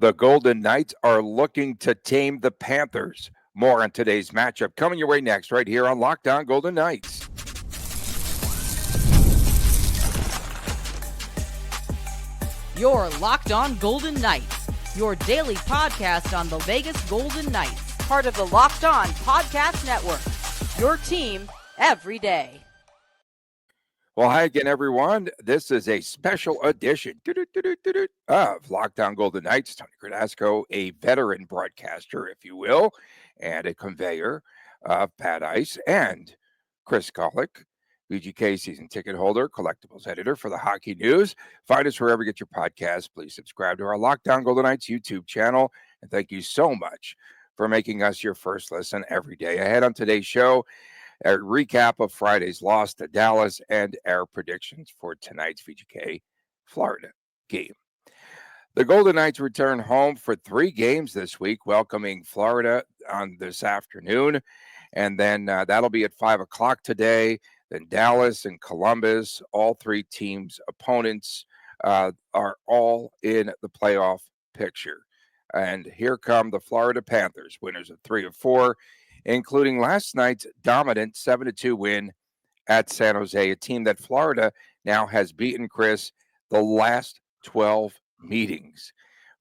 The Golden Knights are looking to tame the Panthers. More on today's matchup coming your way next, right here on Locked On Golden Knights. You're Locked On Golden Knights, your daily podcast on the Vegas Golden Knights, part of the Locked On Podcast Network, your team every day. Well, hi again, everyone. This is a special edition of Locked On Golden Knights. Tony Gradasco, a veteran broadcaster, if you will, and a conveyor of Pat Ice, and Chris Golick, VGK season ticket holder, collectibles editor for the Hockey News. Find us wherever you get your podcasts. Please subscribe to our Locked On Golden Knights YouTube channel. And thank you so much for making us your first listen every day. Ahead on today's show, a recap of Friday's loss to Dallas and our predictions for tonight's VGK Florida game. The Golden Knights return home for 3 games this week, welcoming Florida on this afternoon. And then that'll be at 5 o'clock today. Then Dallas and Columbus, all 3 teams' opponents are all in the playoff picture. And here come the Florida Panthers, winners of 3 of 4, including last night's dominant 7-2 win at San Jose, a team that Florida now has beaten, Chris, the last 12 meetings.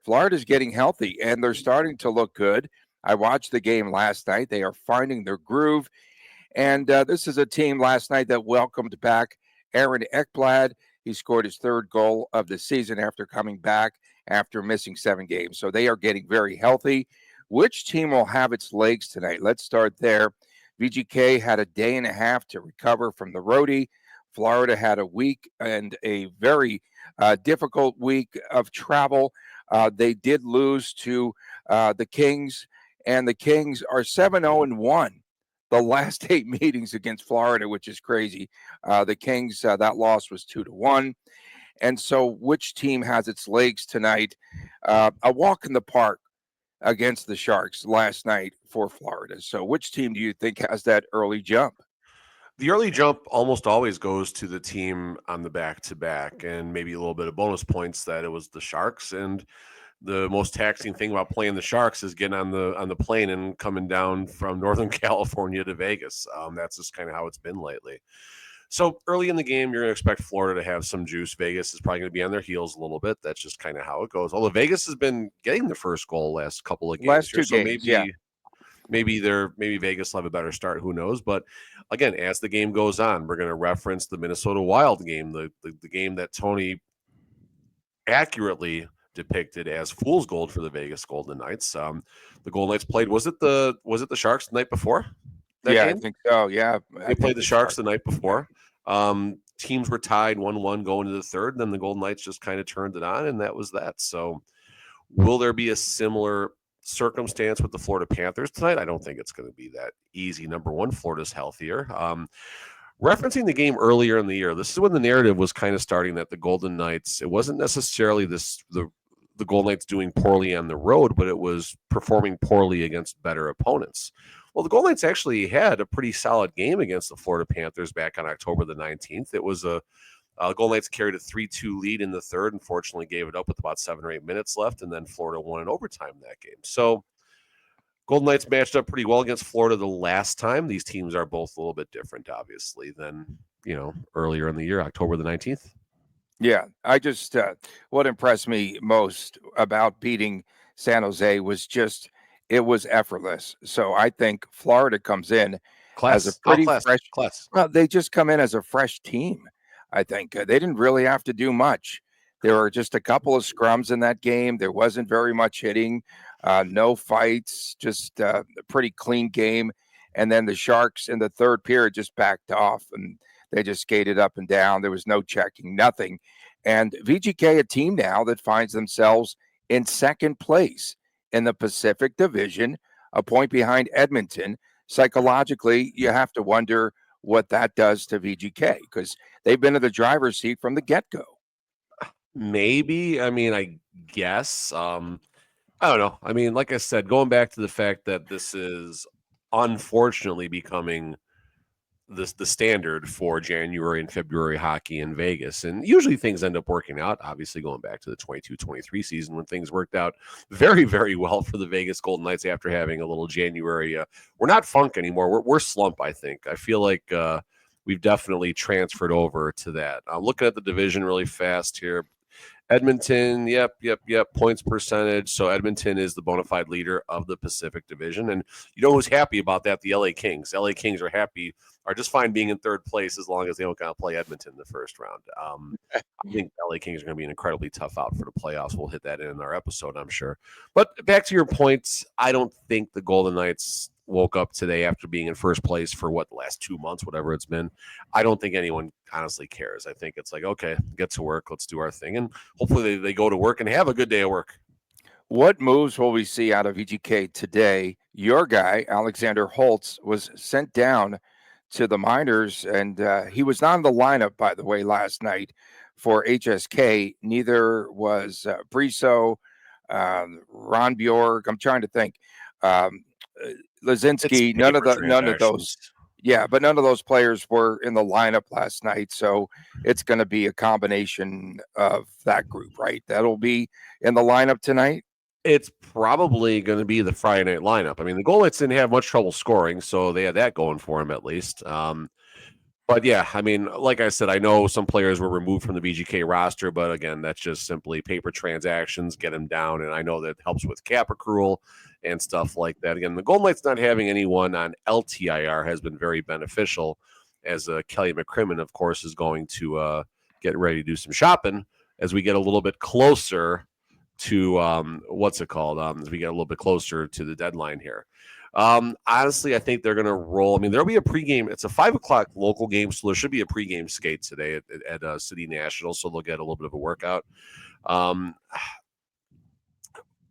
Florida's getting healthy, and they're starting to look good. I watched the game last night. They are finding their groove, and this is a team last night that welcomed back Aaron Ekblad. He scored his 3rd goal of the season after coming back after missing 7 games. So they are getting very healthy. Which team will have its legs tonight? Let's start there. VGK had a day and a half to recover from the roadie. Florida had a week and a very difficult week of travel. They did lose to the Kings, and the Kings are 7-0-1 the last 8 meetings against Florida, which is crazy. The Kings, that loss was 2-1. And so which team has its legs tonight? A walk in the park against the Sharks last night for Florida. So which team do you think has that early jump? The early jump almost always goes to the team on the back-to-back, and maybe a little bit of bonus points that it was the Sharks. And the most taxing thing about playing the Sharks is getting on the plane and coming down from Northern California to Vegas. That's just kind of how it's been lately. So early in the game, you're going to expect Florida to have some juice. Vegas is probably going to be on their heels a little bit. That's just kind of how it goes. Although Vegas has been getting the first goal last couple of games. Last 2 so games, maybe Vegas will have a better start. Who knows? But again, as the game goes on, we're going to reference the Minnesota Wild game, the game that Tony accurately depicted as fool's gold for the Vegas Golden Knights. The Golden Knights played. Was it the Sharks the night before? Yeah, game? I think so. Yeah, they played the Sharks the night before. Teams were tied 1-1 going into the third, and then the Golden Knights just kind of turned it on, and that was that. So will there be a similar circumstance with the Florida Panthers tonight? I don't think it's going to be that easy. Number one, Florida's healthier. Referencing the game earlier in the year, this is when the narrative was kind of starting that the Golden Knights, it wasn't necessarily the Golden Knights doing poorly on the road, but it was performing poorly against better opponents. Well, the Golden Knights actually had a pretty solid game against the Florida Panthers back on October the 19th. It was the Golden Knights carried a 3-2 lead in the third, unfortunately gave it up with about 7 or 8 minutes left, and then Florida won in overtime that game. So Golden Knights matched up pretty well against Florida the last time. These teams are both a little bit different, obviously, than, earlier in the year, October the 19th. Yeah, I just, what impressed me most about beating San Jose was it was effortless. So I think Florida comes in as a pretty fresh. Well, they just come in as a fresh team. I think they didn't really have to do much. There were just a couple of scrums in that game. There wasn't very much hitting, no fights, just a pretty clean game. And then the Sharks in the third period just backed off and they just skated up and down. There was no checking, nothing. And VGK, a team now that finds themselves in second place in the Pacific Division, a point behind Edmonton. Psychologically, you have to wonder what that does to VGK because they've been in the driver's seat from the get-go. Maybe. I mean, I guess. I don't know. I mean, like I said, going back to the fact that this is unfortunately becoming the standard for January and February hockey in Vegas. And usually things end up working out, obviously going back to the 22-23 season when things worked out very, very well for the Vegas Golden Knights after having a little January. We're not funk anymore. We're slump, I think. I feel like we've definitely transferred over to that. I'm looking at the division really fast here. Edmonton, yep. Points percentage. So Edmonton is the bona fide leader of the Pacific Division. And you know who's happy about that? The LA Kings. LA Kings are just fine being in third place as long as they don't got to play Edmonton in the first round. I think LA Kings are going to be an incredibly tough out for the playoffs. We'll hit that in our episode, I'm sure. But back to your points, I don't think the Golden Knights woke up today after being in first place for the last 2 months, whatever it's been. I don't think anyone honestly cares. I think it's like, okay, get to work, let's do our thing, and hopefully they go to work and have a good day of work. What moves will we see out of VGK today? Your guy, Alexander Holtz, was sent down to the minors, and he was not in the lineup, by the way, last night for HSK. Neither was Briso, Ron Bjork. I'm trying to think. Lazinski, none of those. Yeah, but none of those players were in the lineup last night. So it's going to be a combination of that group, right? That'll be in the lineup tonight. It's probably going to be the Friday night lineup. I mean, the Golden Knights didn't have much trouble scoring, so they had that going for them at least. But yeah, I mean, like I said, I know some players were removed from the VGK roster, but again, that's just simply paper transactions, get them down. And I know that helps with cap accrual and stuff like that. Again, the Golden Knights not having anyone on LTIR has been very beneficial, as Kelly McCrimmon, of course, is going to get ready to do some shopping as we get a little bit closer to as we get a little bit closer to the deadline here. Honestly, I think they're going to roll. I mean, there'll be a pregame. It's a 5:00 local game, so there should be a pregame skate today at City National, so they'll get a little bit of a workout.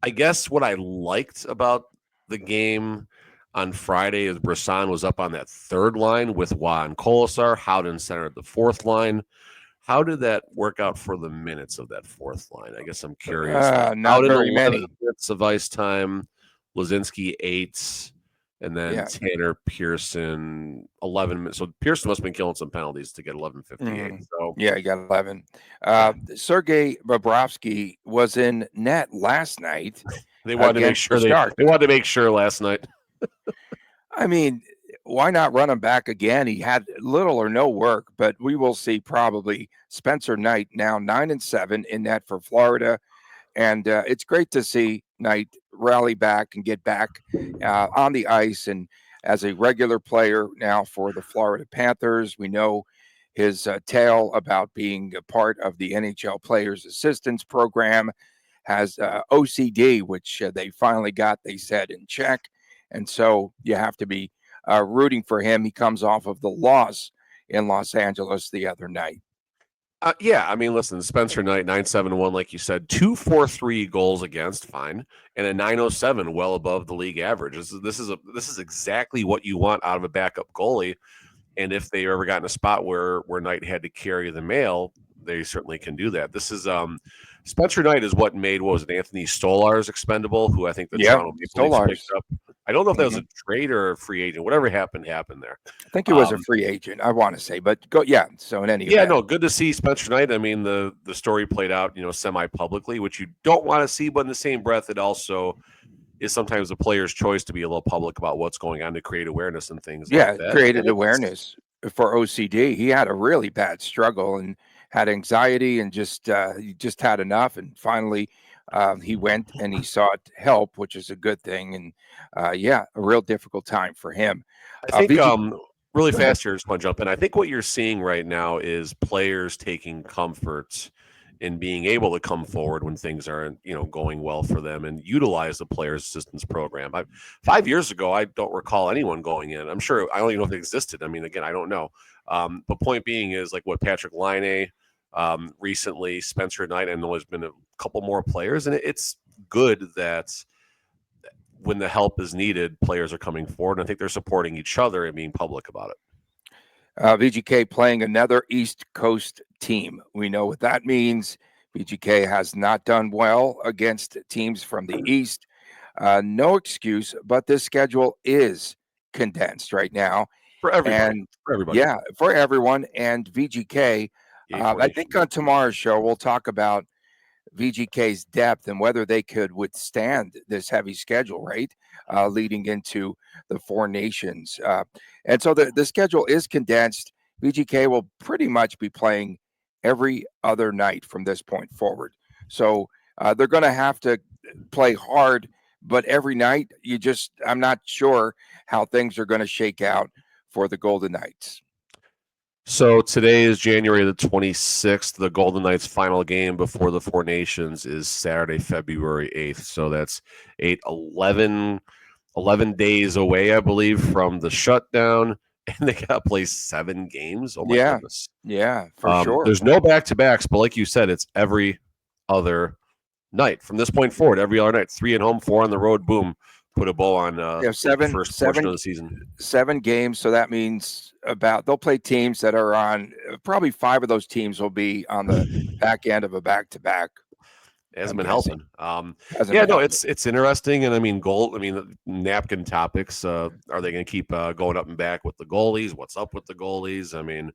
I guess what I liked about the game on Friday is Brisson was up on that third line with Juan Colasar, Howden centered the fourth line. How did that work out for the minutes of that fourth line? I guess I'm curious. Not very many minutes of ice time. Lazinski 8, and then Tanner Pearson 11 minutes. So Pearson must have been killing some penalties to get 11:58. So yeah, he got 11. Sergei Bobrovsky was in net last night. They wanted to make sure they wanted to make sure last night. I mean, why not run him back again? He had little or no work, but we will see probably Spencer Knight now 9-7 in net for Florida. And it's great to see Knight rally back and get back on the ice and as a regular player now for the Florida Panthers. We know his tale about being a part of the NHL Players Assistance Program, has OCD, which they finally got, they said, in check. And so you have to be rooting for him. He comes off of the loss in Los Angeles the other night. Yeah, I mean, listen, Spencer Knight, 971, like you said, 243 goals against, fine, and a 907, well above the league average. This is exactly what you want out of a backup goalie. And if they ever got in a spot where Knight had to carry the mail, they certainly can do that. This is Spencer Knight is what made Anthony Stolarz expendable, who I think the Toronto Maple Leafs picked up. I don't know if that was a trade or a free agent. Whatever happened there. I think it was a free agent, I want to say, but go. Yeah. So in any event. No, good to see Spencer Knight. I mean, the story played out, semi-publicly, which you don't want to see, but in the same breath, it also is sometimes the player's choice to be a little public about what's going on to create awareness and things like that. Created awareness for OCD. He had a really bad struggle and had anxiety and he just had enough. And finally, he went and he sought help, which is a good thing. And a real difficult time for him. I think really fast here, just want to jump in. I think what you're seeing right now is players taking comfort in being able to come forward when things aren't, going well for them and utilize the players assistance program. 5 years ago, I don't recall anyone going in. I'm sure I don't even know if it existed. I mean, again, I don't know. But point being is like what Patrick Laine, recently Spencer Knight, and there's been a couple more players, and it's good that when the help is needed, players are coming forward. And I think they're supporting each other and being public about it. VGK playing another East Coast team. We know what that means. VGK has not done well against teams from the East. No excuse, but this schedule is condensed right now. for everybody. And For everybody. yeah, for everyone. And VGK, I think on tomorrow's show, we'll talk about VGK's depth and whether they could withstand this heavy schedule, right? Leading into the Four Nations. And so the schedule is condensed. VGK will pretty much be playing every other night from this point forward. So they're going to have to play hard, but every night, I'm not sure how things are going to shake out for the Golden Knights. So today is January the 26th. The Golden Knights' final game before the Four Nations is Saturday, February 8th. So that's 11 days away, I believe, from the shutdown. And they got to play 7 games. Oh, my goodness. Yeah, for sure. There's no back-to-backs, but like you said, it's every other night. From this point forward, every other night. 3 at home, 4 on the road. Boom. Put a bow on the first portion of the season. 7 games, so that means they'll play teams that are on, probably 5 of those teams will be on the back end of a back-to-back. It hasn't been helping. It's interesting, and I mean, napkin topics. Are they going to keep going up and back with the goalies? What's up with the goalies? I mean,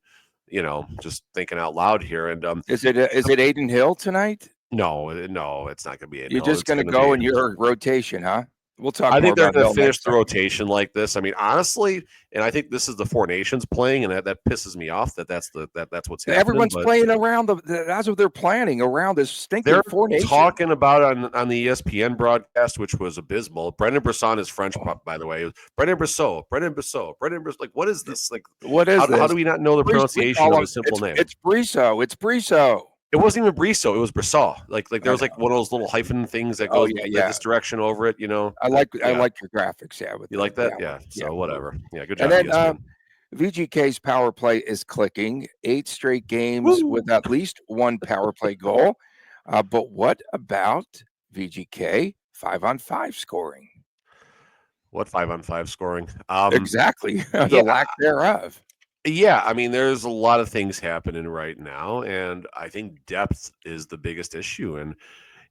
just thinking out loud here. And is it Aiden Hill tonight? No, it's not going to be Aiden Hill. You're just going to go in your rotation, huh? We'll talk. I think they're going to finish the rotation like this. I mean, honestly, and I think this is the Four Nations playing, and that pisses me off. That's what's happening. Everyone's playing around that's what they're planning around this stinking Four Nations. They're talking about on the ESPN broadcast, which was abysmal. Brendan Brisson is French, by the way. Brendan Brisson. Like, what is this? Like, what is this? How do we not know the pronunciation of a simple name? It's Brisso. It wasn't even Brisso. It was Brissot. Like there was like one of those little hyphen things that goes this direction over it. I like your graphics. Yeah, you like that? Yeah. So whatever. Yeah, good job. And then VGK's power play is clicking. 8 straight games with at least 1 power play goal. But what about VGK 5-on-5 scoring? What 5-on-5 scoring? Exactly. The lack thereof. Yeah, I mean, there's a lot of things happening right now, and I think depth is the biggest issue. And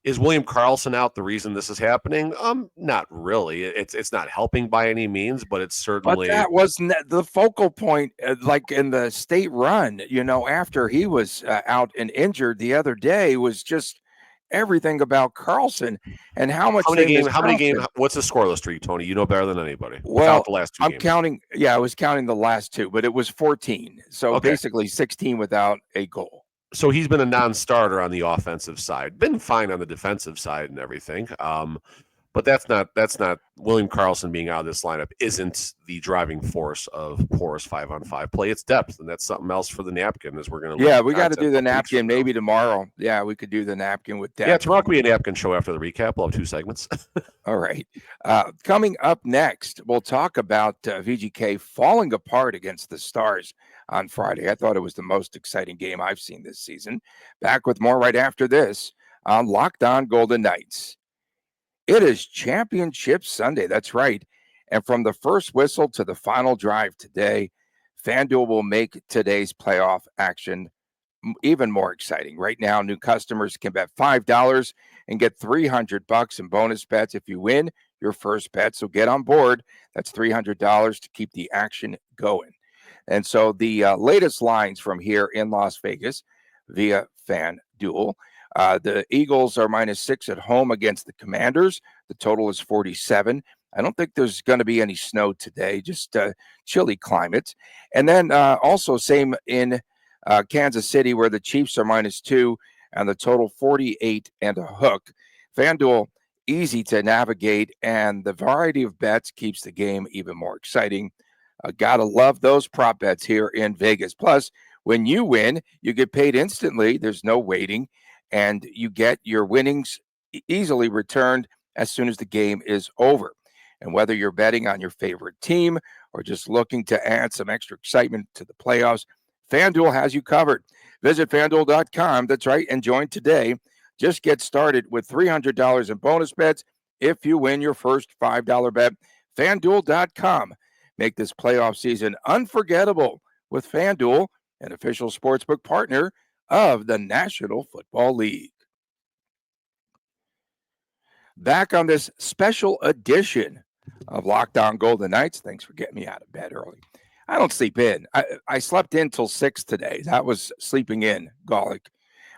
is William Karlsson out the reason this is happening? Not really. It's not helping by any means, but it's certainly. But that wasn't the focal point, like in the state run. After he was out and injured the other day, was just everything about Karlsson and how much. How many games? What's the scoreless streak, Tony? You know better than anybody. Well, the last 2 I'm games. counting. Yeah, I was counting the last 2, but it was 14. So basically 16 without a goal. So he's been a non-starter on the offensive side. Been fine on the defensive side and everything. But that's not William Karlsson being out of this lineup isn't the driving force of porous 5-on-5 play. It's depth, and that's something else for the napkin. As we're going to we got to do the napkin maybe tomorrow. Yeah, we could do the napkin with depth. Yeah, tomorrow could be a napkin show after the recap. We'll have 2 segments. All right. Coming up next, we'll talk about VGK falling apart against the Stars on Friday. I thought it was the most exciting game I've seen this season. Back with more right after this on Locked On Golden Knights. It is Championship Sunday. That's right. And from the first whistle to the final drive today, FanDuel will make today's playoff action even more exciting. Right now, new customers can bet $5 and get $300 in bonus bets if you win your first bet. So get on board. That's $300 to keep the action going. And so the latest lines from here in Las Vegas via FanDuel. The Eagles are -6 at home against the Commanders. The total is 47. I don't think there's going to be any snow today, just chilly climates. And then also same in Kansas City, where the Chiefs are -2 and the total 48 and a hook. FanDuel, easy to navigate, and the variety of bets keeps the game even more exciting. Gotta love those prop bets here in Vegas. Plus, when you win, you get paid instantly. There's no waiting. And you get your winnings easily returned as soon as the game is over. And whether you're betting on your favorite team or just looking to add some extra excitement to the playoffs, FanDuel has you covered. Visit FanDuel.com, that's right, and join today. Just get started with $300 in bonus bets if you win your first $5 bet. FanDuel.com. Make this playoff season unforgettable with FanDuel, an official sportsbook partner of the National Football League. Back on this special edition of Locked On Golden Knights. Thanks for getting me out of bed early. I don't sleep in. I slept in till 6 today. That was sleeping in, Golic.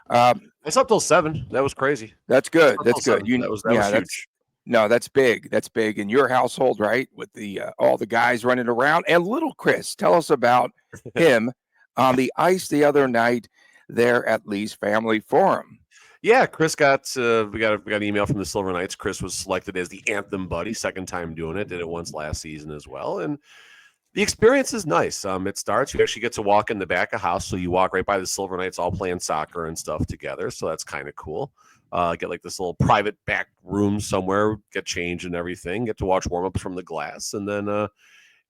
I slept till 7. That was crazy. That's I good. slept That's till good. 7. That was huge. No, that's big. That's big in your household, right? With the all the guys running around and little Chris. Tell us about him on the ice the other night there at Lee's Family Forum. Yeah, Chris got we got an email from the Silver Knights. Chris was selected as the anthem buddy, second time doing it. Did it once last season as well, and the experience is nice. It starts, you actually get to walk in the back of house, so you walk right by the Silver Knights, all playing soccer and stuff together. So that's kind of cool. Get like this little private back room somewhere, get changed and everything. Get to watch warm ups from the glass, and then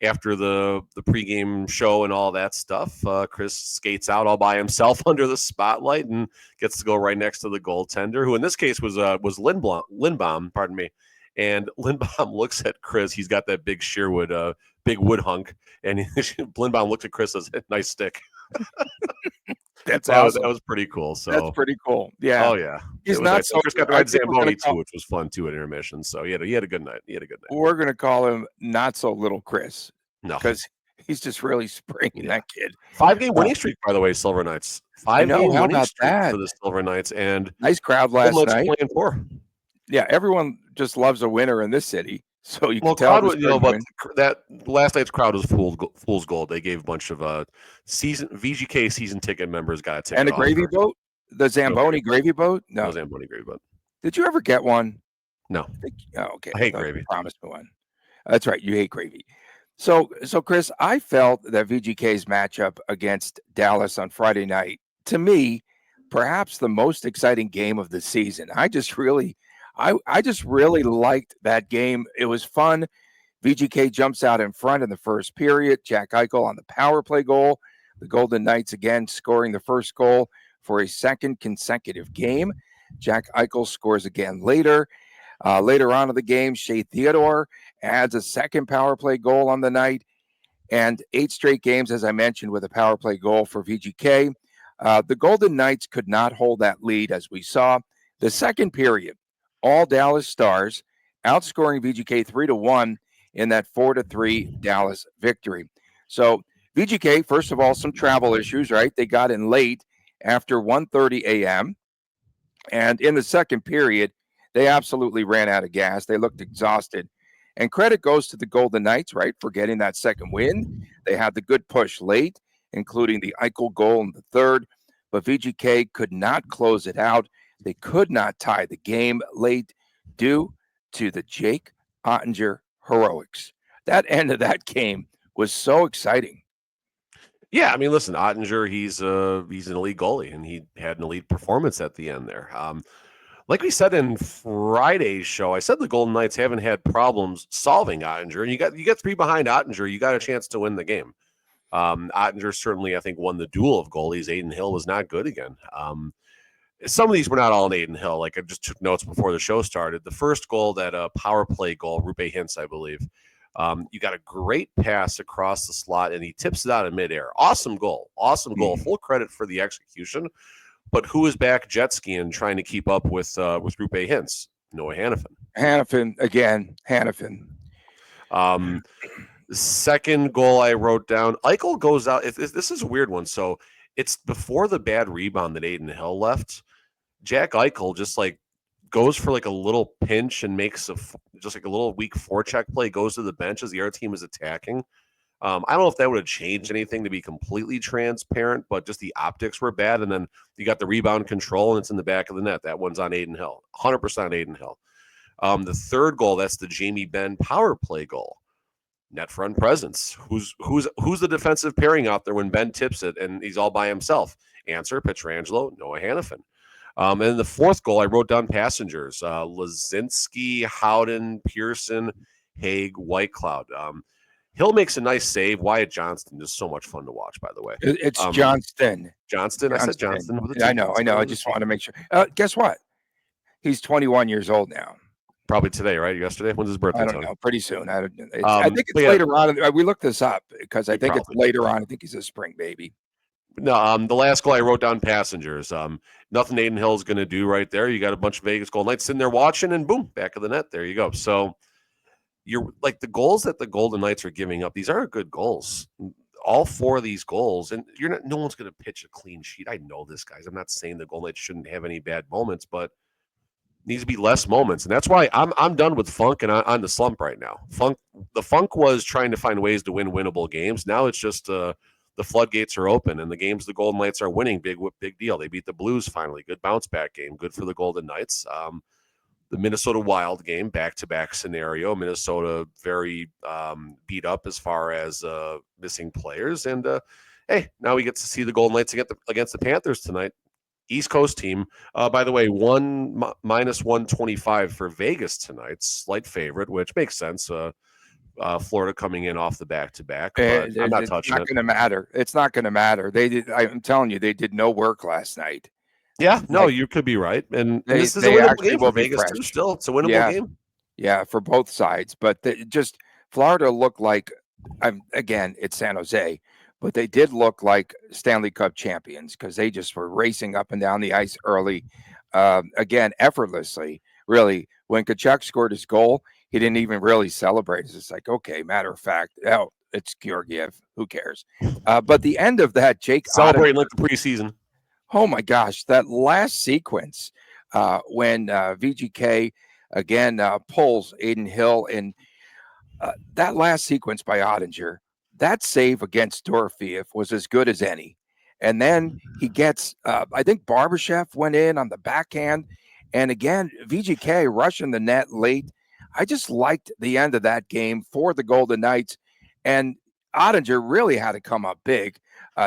after the pregame show and all that stuff, Chris skates out all by himself under the spotlight and gets to go right next to the goaltender, who in this case was Lindbaum, pardon me. And Lindbaum looks at Chris. He's got that big Sherwood, big wood hunk, and Lindbaum looks at Chris as a nice stick. That's awesome. That was pretty cool. So that's pretty cool. Yeah. Oh yeah. He's not nice. so. Chris got to ride Zamboni too, which was fun too at intermission. So he had a good night. We're gonna call him not so little Chris. No, because he's just really springing that kid. 5-game winning streak, by the way, Silver Knights. 5-game winning streak for the Silver Knights, and nice crowd last night. Playing for. Yeah, everyone just loves a winner in this city. So you can tell. But that last night's crowd was fool's gold. They gave a bunch of VGK season ticket members got a ticket. And a gravy boat, the Zamboni gravy boat. No Zamboni gravy boat. Did you ever get one? No. Okay. I hate gravy. You promised me one. That's right. You hate gravy. So Chris, I felt that VGK's matchup against Dallas on Friday night, to me, perhaps the most exciting game of the season. I just really liked that game. It was fun. VGK jumps out in front in the first period. Jack Eichel on the power play goal. The Golden Knights again scoring the first goal for a second consecutive game. Jack Eichel scores again later. Later on in the game, Shea Theodore adds a second power play goal on the night. And 8 straight games, as I mentioned, with a power play goal for VGK. The Golden Knights could not hold that lead, as we saw. The second period, all Dallas Stars outscoring VGK 3-1 in that 4-3 Dallas victory. So VGK, first of all, some travel issues, right? They got in late after 1:30 a.m. And in the second period, they absolutely ran out of gas. They looked exhausted. And credit goes to the Golden Knights, right, for getting that second win. They had the good push late, including the Eichel goal in the third. But VGK could not close it out. They could not tie the game late due to the Jake Ottinger heroics. That end of that game was so exciting. Yeah, I mean, listen, Ottinger, he's an elite goalie, and he had an elite performance at the end there. Like we said in Friday's show, I said the Golden Knights haven't had problems solving Ottinger, and you get 3 behind Ottinger, you got a chance to win the game. Ottinger certainly, I think, won the duel of goalies. Aiden Hill was not good again. Some of these were not all in Aiden Hill. Like I just took notes before the show started. The first goal, that power play goal, Rupe Hintz, I believe. You got a great pass across the slot, and he tips it out in midair. Awesome goal. Full credit for the execution. But who is back jet skiing trying to keep up with Rupe Hintz? Noah Hannafin. Hannafin. The second goal I wrote down, Eichel goes out. This is a weird one. So it's before the bad rebound that Aiden Hill left. Jack Eichel just like goes for like a little pinch and makes just like a little weak forecheck play, goes to the bench as the other team is attacking. I don't know if that would have changed anything, to be completely transparent, but just the optics were bad. And then you got the rebound control, and it's in the back of the net. That one's on Aiden Hill, 100% Aiden Hill. The third goal, that's the Jamie Benn power play goal. Net front presence. Who's the defensive pairing out there when Ben tips it and he's all by himself? Answer: Pietrangelo, Noah Hannafin. And then the fourth goal, I wrote down passengers: Lazinski, Howden, Pearson, Haig, Whitecloud. Hill makes a nice save. Wyatt Johnston is so much fun to watch, by the way. It's Johnston. Johnston. I said Johnston. I know. I just want to make sure. Guess what? He's 21 years old now. Probably today, right? Yesterday? When's his birthday? I don't know. Pretty soon. I think it's later on. We looked this up because I think it's later on. I think he's a spring baby. No, the last goal I wrote down, passengers. Nothing Aiden Hill is going to do right there. You got a bunch of Vegas Golden Knights sitting there watching, and boom, back of the net. There you go. So you're like, the goals that the Golden Knights are giving up, these aren't good goals. all 4 of these goals, and no one's going to pitch a clean sheet. I know this, guys. I'm not saying the Golden Knights shouldn't have any bad moments, but needs to be less moments, and that's why I'm done with Funk and on the slump right now. The Funk was trying to find ways to win winnable games. Now it's just the floodgates are open, and the games the Golden Knights are winning, big deal. They beat the Blues finally, good bounce back game, good for the Golden Knights. The Minnesota Wild game, back-to-back scenario. Minnesota very beat up as far as missing players, and hey, now we get to see the Golden Knights against the Panthers tonight. East Coast team, by the way, minus 125 for Vegas tonight, slight favorite, which makes sense. Florida coming in off the back-to-back, but I'm not touching it. It's not going to matter. It's not going to matter. I'm telling you, they did no work last night. Yeah, no, you could be right. And this is a winnable game for Vegas too. Still, it's a winnable game. Yeah, for both sides. But Florida looked like, again, it's San Jose. But they did look like Stanley Cup champions because they just were racing up and down the ice early, again, effortlessly, really. When Tkachuk scored his goal, he didn't even really celebrate. It's just like, okay, matter of fact, it's Georgiev. Who cares? But the end of that, Jake celebrating like the preseason. Oh, my gosh, that last sequence when VGK, again, pulls Aiden Hill, and that last sequence by Ottinger, that save against Dorofeev was as good as any. And then he gets, I think Barbashev went in on the backhand. And again, VGK rushing the net late. I just liked the end of that game for the Golden Knights. And Ottinger really had to come up big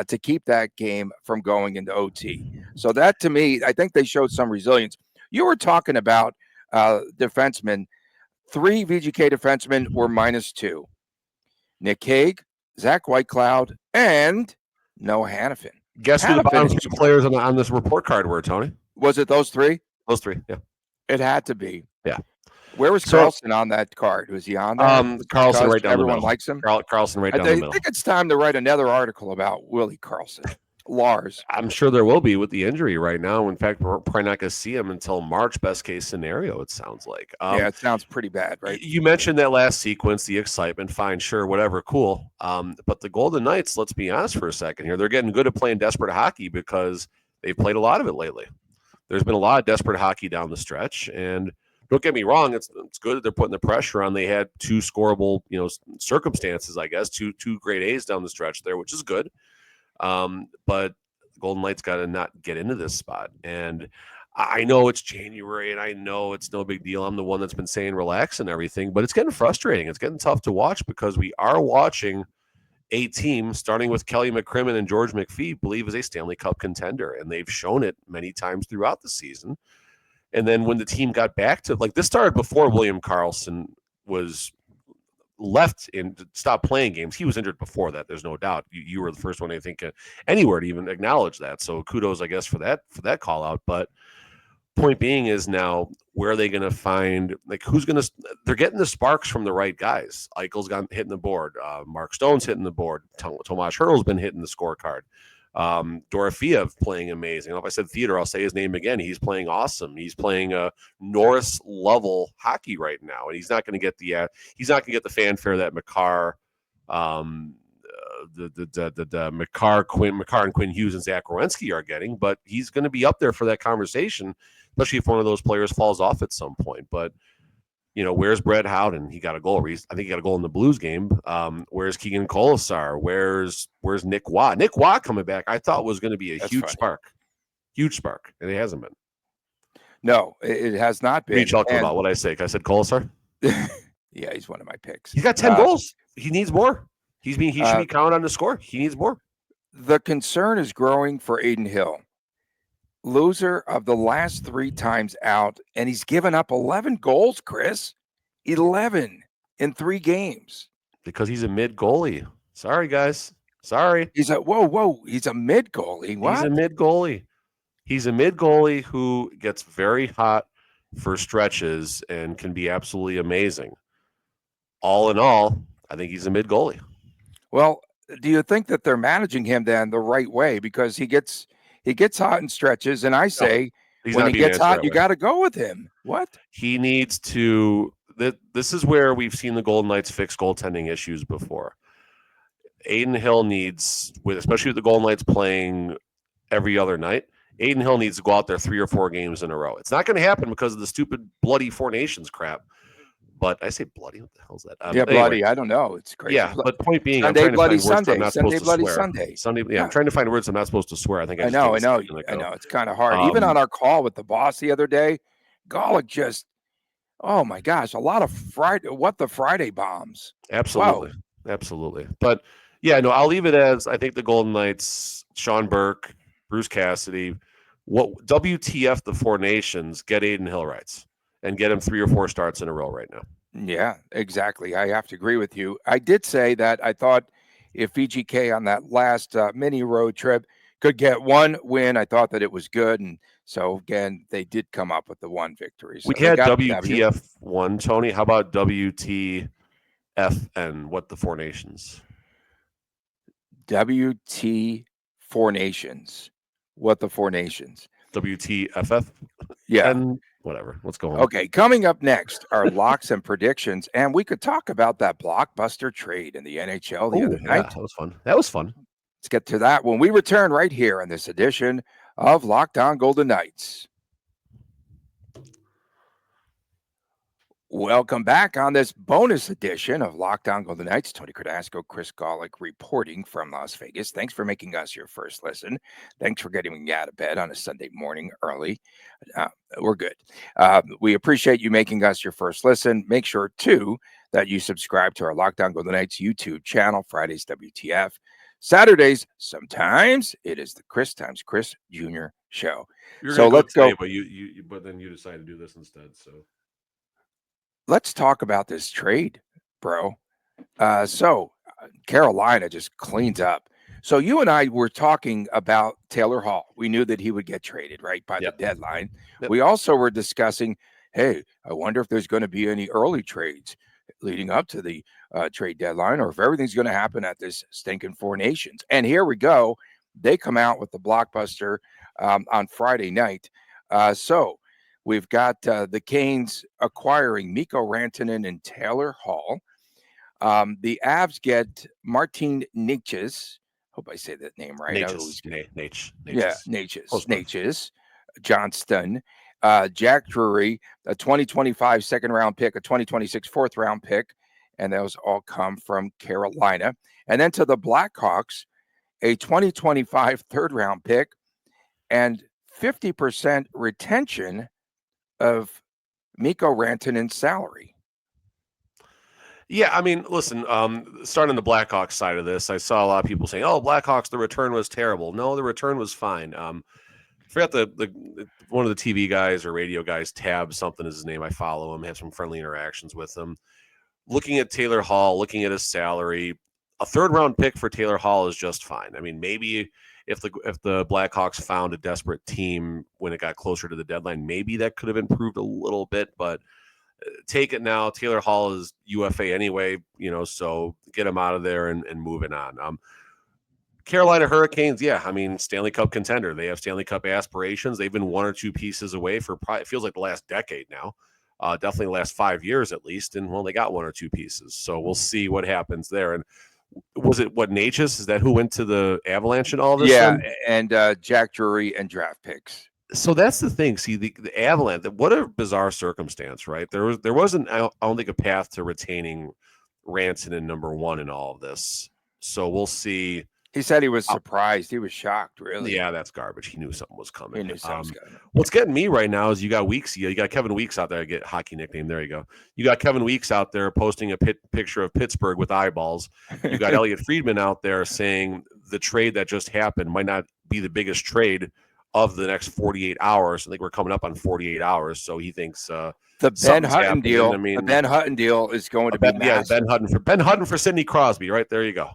to keep that game from going into OT. So that, to me, I think they showed some resilience. You were talking about defensemen. 3 VGK defensemen were -2. Nick Hague, Zach Whitecloud, and Noah Hannafin. Guess who the bottom 3 players on this report card were, Tony? Was it those 3? Those 3, yeah. It had to be. Yeah. Where was Carlson on that card? Was he on there? Carlson right down the middle. Everyone likes him? Carlson right down the middle. I think it's time to write another article about Willie Carlson. Lars. I'm sure there will be with the injury right now. In fact, we're probably not going to see him until March, best case scenario, it sounds like. Yeah, it sounds pretty bad, right? You mentioned that last sequence, the excitement, fine, sure, whatever, cool. But the Golden Knights, let's be honest for a second here, they're getting good at playing desperate hockey because they've played a lot of it lately. There's been a lot of desperate hockey down the stretch, and don't get me wrong, it's good that they're putting the pressure on. They had 2 scoreable, circumstances, I guess, two grade A's down the stretch there, which is good. But the Golden Knights got to not get into this spot. And I know it's January and I know it's no big deal. I'm the one that's been saying relax and everything, but it's getting frustrating. It's getting tough to watch because we are watching a team, starting with Kelly McCrimmon and George McPhee, believe is a Stanley Cup contender. And they've shown it many times throughout the season. And then when the team got back to, this started before William Karlsson was left and stopped playing games. He was injured before that. There's no doubt. You were the first one, I think, anywhere to even acknowledge that. So kudos, I guess, for that call out. But point being is now, where are they going to find, who's going to, they're getting the sparks from the right guys. Eichel's hitting the board. Mark Stone's hitting the board. Tomas Hertl's been hitting the scorecard. Dorofeev playing amazing. If I said Theodore, I'll say his name again. He's playing awesome. He's playing a Norris level hockey right now, and he's not going to get the fanfare that Makar, Makar and Quinn Hughes and Zach Werenski are getting, but he's going to be up there for that conversation, especially if one of those players falls off at some point. But where's Brett Howden? He got a goal. I think he got a goal in the Blues game. Where's Keegan Colasar? Where's Nick Watt? Nick Watt coming back, I thought was going to be a huge spark, and it hasn't been. No, it has not been. What are you talking about? What I say? I said Colasar? Yeah, he's one of my picks. He's got 10 goals. He needs more. He should be counted on the score. He needs more. The concern is growing for Aiden Hill. Loser of the last 3 times out, and he's given up 11 goals, Chris. 11 in 3 games. Because he's a mid goalie. Sorry, guys. Sorry. He's He's a mid goalie. What? He's a mid goalie. He's a mid goalie who gets very hot for stretches and can be absolutely amazing. All in all, I think he's a mid goalie. Well, do you think that they're managing him then the right way? Because he gets hot in stretches, and I say when he gets hot, you got to go with him. What? He needs to. This is where we've seen the Golden Knights fix goaltending issues before. Aiden Hill needs, especially with the Golden Knights playing every other night, Aiden Hill needs to go out there 3 or 4 games in a row. It's not going to happen because of the stupid bloody Four Nations crap. But I say bloody. What the hell's that? Yeah, bloody. Anyway, I don't know. It's crazy. yeah, but point being, Sunday, I'm trying to bloody find words Sunday. I'm not Sunday, supposed to bloody swear. Sunday. Sunday, yeah, I'm trying to find words I'm not supposed to swear. I think I know. I know. It's kind of hard. Even on our call with the boss the other day, Golick just, oh my gosh, a lot of Friday bombs. Absolutely. Wow. Absolutely. But yeah, no, I'll leave it as I think the Golden Knights, Sean Burke, Bruce Cassidy, what WTF the Four Nations, get Aiden Hill rights and get him 3 or 4 starts in a row right now. Yeah, exactly. I have to agree with you. I did say that I thought if VGK on that last mini road trip could get 1 win, I thought that it was good. And so, again, they did come up with the 1 victory. So we had WTF1, Tony. How about WTFN, what the Four Nations? WT Four Nations. What the Four Nations? WTFF? Yeah. And whatever. Let's go on. Okay, coming up next are locks and predictions, and we could talk about that blockbuster trade in the NHL the other night. Yeah, that was fun. Let's get to that when we return right here on this edition of Locked On Golden Knights. Welcome back on this bonus edition of Locked On Golden Knights. Tony Cardasco, Chris Golick reporting from Las Vegas. Thanks for making us your first listen. Thanks for getting me out of bed on a Sunday morning early. We're good. We appreciate you making us your first listen. Make sure, too, that you subscribe to our Locked On Golden Knights YouTube channel, Fridays WTF. Saturdays, sometimes it is the Chris times Chris Jr. show. So let's go. But then you decided to do this instead, so. Let's talk about this trade, bro. So Carolina just cleans up. So you and I were talking about Taylor Hall. We knew that he would get traded, right, by the deadline. Yep. We also were discussing, hey, I wonder if there's going to be any early trades leading up to the trade deadline, or if everything's going to happen at this stinking Four Nations. And here we go. They come out with the blockbuster on Friday night. So we've got the Canes acquiring Mikko Rantanen and Taylor Hall. The Avs get Martin Necas. Hope I say that name right. Necas. Yeah, Necas. Johnston. Jack Drury, a 2025 second-round pick, a 2026 fourth-round pick, and those all come from Carolina. And then to the Blackhawks, a 2025 third-round pick and 50% retention of Mikko Rantanen's salary. Yeah, I mean, listen, starting on the Blackhawks side of this, I saw a lot of people saying, oh, Blackhawks, the return was terrible. No, the return was fine. I forgot the one of the TV guys or radio guys, Tab something is his name. I follow him, have some friendly interactions with him. Looking at Taylor Hall, looking at his salary, a third-round pick for Taylor Hall is just fine. I mean, maybe if the Blackhawks found a desperate team when it got closer to the deadline, maybe that could have improved a little bit, but take it now. Taylor Hall is UFA anyway, so get him out of there and moving on. Carolina Hurricanes, yeah, I mean, Stanley Cup contender. They have Stanley Cup aspirations. They've been 1 or 2 pieces away for probably, it feels like the last decade now. Definitely the last 5 years at least, and well, they got 1 or 2 pieces. So we'll see what happens there. And was it Necas? Is that who went to the Avalanche and all this? Yeah, and Jack Drury and draft picks. So that's the thing. See, the Avalanche, what a bizarre circumstance, right? There wasn't, I don't think, a path to retaining Rantanen number 1 in all of this. So we'll see. He said he was surprised. He was shocked, really. Yeah, that's garbage. He knew something was coming. He knew something was coming. What's getting me right now is you got Weeks. You got Kevin Weeks out there. I get hockey nickname. There you go. You got Kevin Weeks out there posting a picture of Pittsburgh with eyeballs. You got Elliot Friedman out there saying the trade that just happened might not be the biggest trade of the next 48 hours. I think we're coming up on 48 hours. So he thinks the Ben Hutton deal. I mean, the Ben Hutton deal is going to be massive. Yeah, Ben Hutton for Sidney Crosby. Right there you go.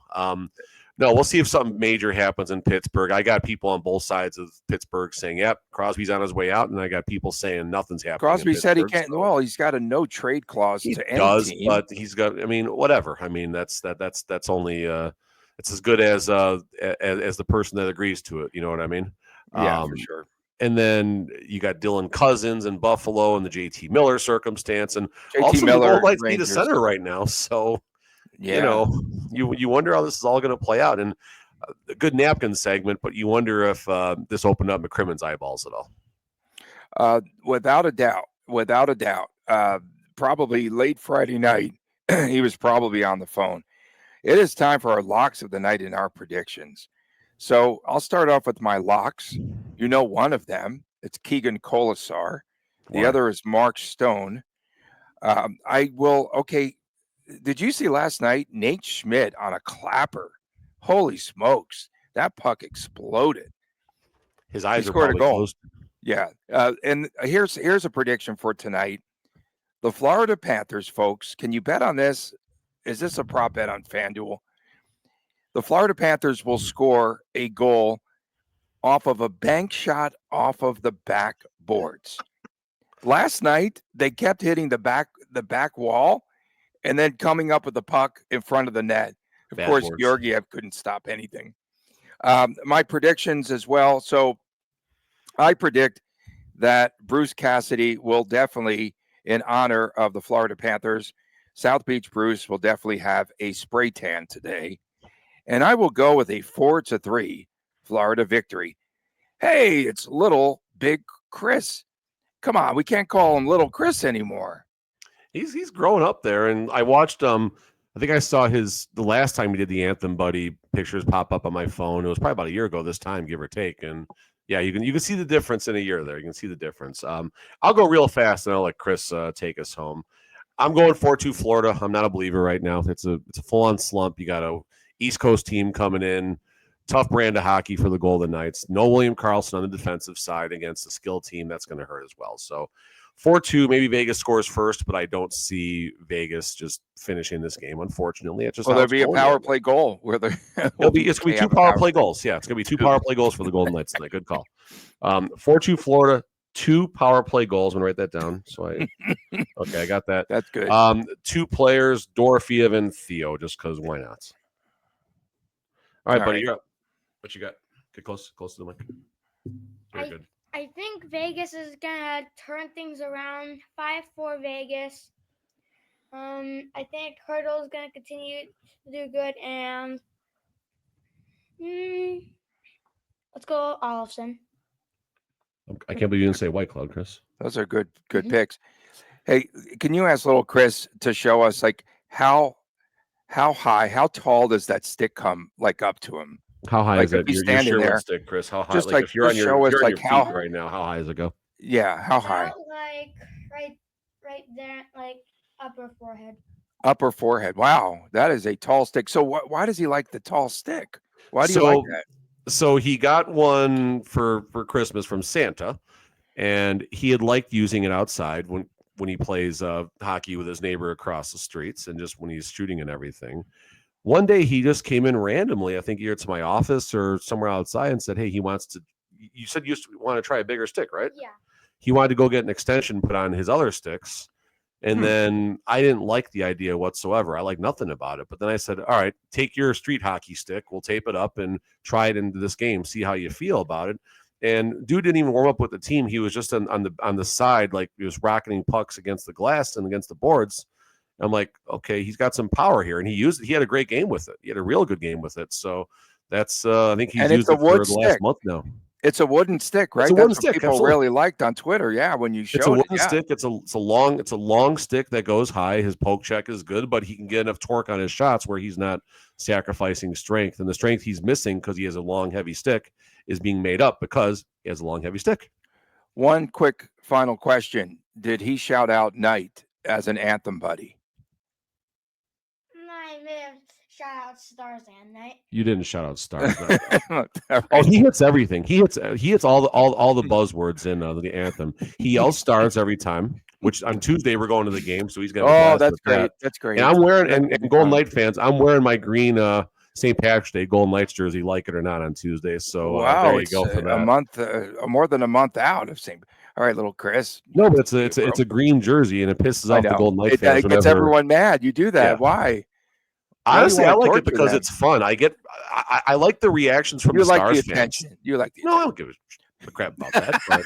No, we'll see if something major happens in Pittsburgh. I got people on both sides of Pittsburgh saying, yep, Crosby's on his way out. And I got people saying nothing's happening. Crosby said he can't. Well, he's got a no trade clause to any team. But he's got, I mean, whatever. I mean, that's only, it's as good as the person that agrees to it. You know what I mean? Yeah, for sure. And then you got Dylan Cousins in Buffalo and the JT Miller circumstance. And JT also Miller, the Lights need a center right now. So. Yeah. You know, you wonder how this is all going to play out. And a good napkin segment, but you wonder if this opened up McCrimmon's eyeballs at all. Without a doubt. Probably late Friday night, he was probably on the phone. It is time for our locks of the night and our predictions. So I'll start off with my locks. You know, one of them, it's Keegan Colasar. The Why? other is Mark Stone. Okay. Did you see last night Nate Schmidt on a clapper? Holy smokes. That puck exploded. His eyes He are scored a probably goal. closed. Yeah. And here's a prediction for tonight. The Florida Panthers, folks, can you bet on this? Is this a prop bet on FanDuel? The Florida Panthers will score a goal off of a bank shot off of the backboards. Last night, they kept hitting the back wall and then coming up with the puck in front of the net. Of Bad course, boards. Georgiev couldn't stop anything. My predictions as well. So I predict that Bruce Cassidy will definitely, in honor of the Florida Panthers, South Beach Bruce will definitely have a spray tan today. And I will go with a 4-3 Florida victory. Hey, it's little big Chris. Come on, we can't call him little Chris anymore. He's growing up there, and I watched I think I saw the last time he did the Anthem Buddy pictures pop up on my phone. It was probably about a year ago this time, give or take. And yeah, you can see the difference in a year there. You can see the difference. I'll go real fast and I'll let Chris take us home. I'm going 4-2 Florida. I'm not a believer right now. It's a full-on slump. You got a East Coast team coming in. Tough brand of hockey for the Golden Knights. No William Karlsson on the defensive side against a skilled team. That's going to hurt as well. So 4-2, maybe Vegas scores first, but I don't see Vegas just finishing this game, unfortunately. It's just Will there be a power play goal? Where it's going to be two power play goals. Yeah, it's going to be two power play goals for the Golden Knights tonight. Good call. 4-2 Florida, 2 power play goals. I'm going to write that down. Okay, I got that. That's good. 2 players, Dorofeev and Theo, just because why not? All right, buddy, you're up. What you got? Get close to the mic. Very good. I think Vegas is gonna turn things around. 5-4 Vegas. I think Hurdle's gonna continue to do good, and let's go Olofsson. I can't believe you didn't say White Cloud, Chris. Those are good picks. Hey, can you ask little Chris to show us like how high, how tall does that stick come like up to him? How high like is it? You're standing there, stick, Chris. How high? Just like if you're on show us like feet how right now, how high does it go? Yeah, how high? Like right there, like upper forehead. Upper forehead. Wow, that is a tall stick. So why does he like the tall stick? Why do you like that? So he got one for Christmas from Santa, and he had liked using it outside when he plays hockey with his neighbor across the streets, and just when he's shooting and everything. One day he just came in randomly, I think either to my office or somewhere outside, and said, hey, he wants to, you said you want to try a bigger stick, right? Yeah. He wanted to go get an extension put on his other sticks. And then I didn't like the idea whatsoever. I like nothing about it. But then I said, all right, take your street hockey stick. We'll tape it up and try it into this game. See how you feel about it. And dude didn't even warm up with the team. He was just on the side, like he was rocketing pucks against the glass and against the boards. I'm like, okay, he's got some power here. And he had a great game with it. He had a real good game with it. So that's, I think he's used it for the last month now. It's a wooden stick, right? It's a wooden stick. People really liked on Twitter. Yeah, when you showed it's a wooden it, stick. It's a long stick that goes high. His poke check is good, but he can get enough torque on his shots where he's not sacrificing strength. And the strength he's missing because he has a long, heavy stick is being made up because he has a long, heavy stick. One quick final question: did he shout out Knight as an anthem buddy? I may have shout out Stars and Knight. You didn't shout out Stars. Right. Oh, he hits everything. He hits all the buzzwords in the anthem. He yells Stars every time. Which on Tuesday we're going to the game, so he's gonna. Oh, that's great. That. That's great. And I'm wearing and Golden Knight fans. I'm wearing my green St. Patrick's Day Golden Knights jersey, like it or not, on Tuesday. So wow, there you go for that. A month, more than a month out of St. All right, little Chris. No, but it's a green jersey, and it pisses off the Golden Knight fans. It gets everyone mad. You do that. Yeah. Why? Honestly, I like it because it's fun. I like the reactions from the Stars fans. You like the attention. I don't give a crap about that. But.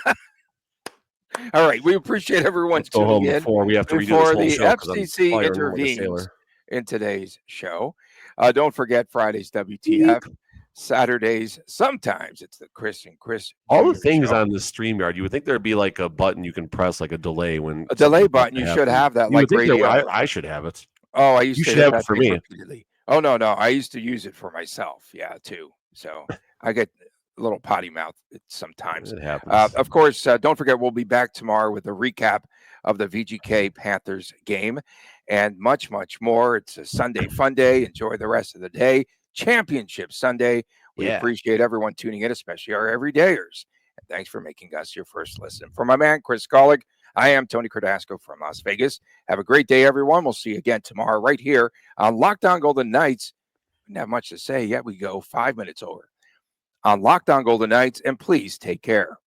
All right, we appreciate everyone's tuning in. Before we have to redo this whole the show FCC intervenes in today's show. Don't forget Friday's WTF. Saturdays, sometimes it's the Chris and Chris All the Jr. things show. on the StreamYard, you would think there'd be like a button you can press, like a delay when A delay something's about button. to You should happen. have that You would like think radio. I should have it. Oh, I used You to should hit have it that for thing me. repeatedly. Oh, no. I used to use it for myself. Yeah, too. So I get a little potty mouth sometimes. It happens. Of course, don't forget, we'll be back tomorrow with a recap of the VGK Panthers game and much, much more. It's a Sunday fun day. Enjoy the rest of the day. Championship Sunday. We appreciate everyone tuning in, especially our everydayers. And thanks for making us your first listen. For my man, Chris Golick, I am Tony Cardasco from Las Vegas. Have a great day, everyone. We'll see you again tomorrow right here on Locked On Golden Knights. We didn't have much to say yet. We go 5 minutes over on Locked On Golden Knights, and please take care.